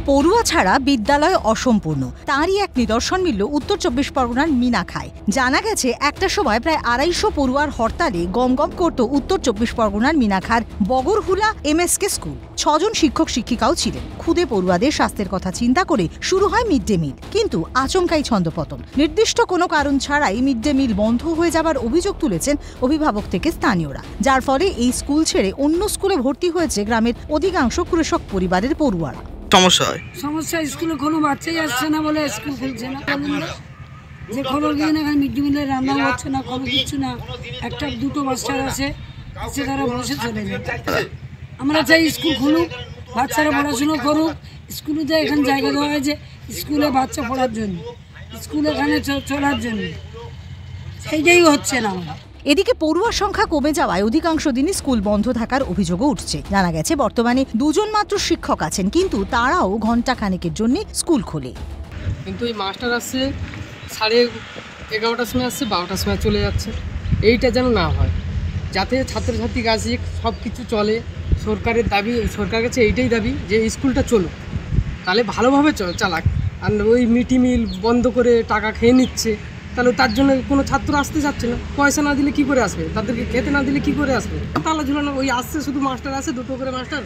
পড়ুয়া ছাড়া বিদ্যালয় অসম্পূর্ণ, তারই এক নিদর্শন মিলল উত্তর চব্বিশ পরগনার মিনাখায়। জানা গেছে একটা সময় প্রায় 250 পড়ুয়ার হরতালে গমগম করত উত্তর চব্বিশ পরগনার মিনাখার বগরহুলা MSK স্কুল। 6 জন শিক্ষক শিক্ষিকাও ছিলেন। খুদে পড়ুয়াদের স্বাস্থ্যের কথা চিন্তা করে শুরু হয় মিড ডে মিল, কিন্তু আচমকাই ছন্দপতন। নির্দিষ্ট কোনো কারণ ছাড়াই মিড ডে মিল বন্ধ হয়ে যাবার অভিযোগ তুলেছেন অভিভাবক থেকে স্থানীয়রা, যার ফলে এই স্কুল ছেড়ে অন্য স্কুলে ভর্তি হয়েছে গ্রামের অধিকাংশ কৃষক পরিবারের পড়ুয়ারা। সমস্যা স্কুলে কোনো বাচ্চাই আসছে না বলে স্কুল খুলছে না। যে খবর গিয়ে না মিড ডে মিলে রান্না হচ্ছে না, কোনো কিছু না। একটা দুটো মাস্টার আছে, সে তারা বসে চলে যায়। আমরা চাই স্কুল খুলুক, বাচ্চারা পড়াশুনো করুক। স্কুলেতে এখানে জায়গা দেওয়া হয়েছে স্কুলে বাচ্চা পড়ার জন্য, স্কুল এখানে চলার জন্য, সেইটাই হচ্ছে না। এদিকে পড়ুয়ার সংখ্যা কমে যাওয়ায় অধিকাংশ দিনই স্কুল বন্ধ থাকার অভিযোগও উঠছে। জানা গেছে বর্তমানে 2 জন মাত্র শিক্ষক আছেন, কিন্তু তারাও ঘন্টা খানেকের জন্য স্কুল খোলে। কিন্তু এই মাস্টার আসছে 11:30টার সময় আসছে, 12টার সময় চলে যাচ্ছে। এইটা যেন না হয়, যাতে ছাত্রছাত্রী কাছে সব কিছু চলে। সরকারের দাবি, সরকারের কাছে এইটাই দাবি যে স্কুলটা চলুক, তাহলে ভালোভাবে চালাক। আর ওই মিড ডে মিল বন্ধ করে টাকা খেয়ে নিচ্ছে, তাহলে তার জন্য কোনো ছাত্র আসতে যাচ্ছে না। পয়সা না দিলে কি করে আসবে? তাদেরকে খেতে না দিলে কি করে আসবে? তালা ঝুলানো, ওই আসছে শুধু মাস্টার আসে 2টো করে মাস্টার,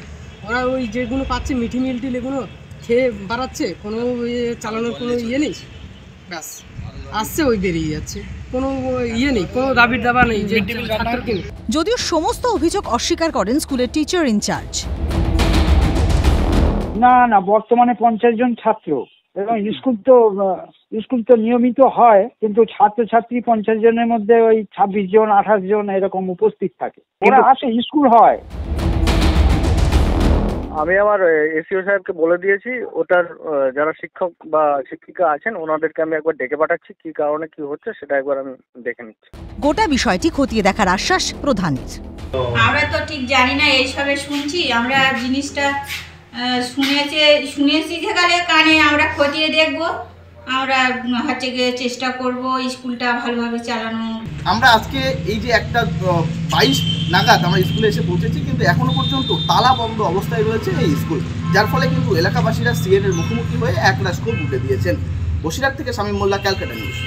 ওরা ওই যেগুলো পাচ্ছে মিঠি মিল টিল এগুলো খেয়ে বাড়াচ্ছে, কোনো চালানোর কোনো নেই। ব্যাস আসছে, ওই বেরিয়ে যাচ্ছে, কোনো নেই, কোনো দাবির দাবা নেই যে ছাত্রকে। যদিও সমস্ত অভিযোগ অস্বীকার করেন স্কুলের টিচার ইনচার্জ। না, বর্তমানে 50 জন ছাত্র এবং স্কুল তো নিয়মিত হয়, কিন্তু ছাত্রছাত্রী 50 জনের মধ্যে ওই 26 জন 28 জন এরকম উপস্থিত থাকে। ওরা আসে, স্কুল হয়। আমি আমার এসইও সাহেবকে বলে দিয়েছি, ওটার যারা শিক্ষক বা শিক্ষিকা আছেন ওনাদেরকে আমি একবার ডেকে পাঠাচ্ছি, কি কারণে কি হচ্ছে সেটা একবার আমি দেখে নিচ্ছি। গোটা বিষয়টি খতিয়ে দেখার আশ্বাস প্রধানের। আমরা তো ঠিক জানি না, এইসবে শুনছি আমরা, জিনিসটা শুনেছি যে কানে আমরা খতিয়ে দেখব। আমরা হচ্ছে গিয়ে চেষ্টা করব স্কুলটা ভালোভাবে চালানো। আমরা আজকে এই যে একটা 22 নাগাদ আমরা স্কুলে এসে পৌঁছেছি, কিন্তু এখনো পর্যন্ত তালা বন্ধ অবস্থায় রয়েছে এই স্কুল, যার ফলে কিন্তু এলাকাবাসীরা সিএন এর মুখোমুখি হয়ে একরাশ ক্ষোভ উঠে দিয়েছেন। বসিরহাট থেকে শামীম মোল্লা, ক্যালকাটা নিউজ।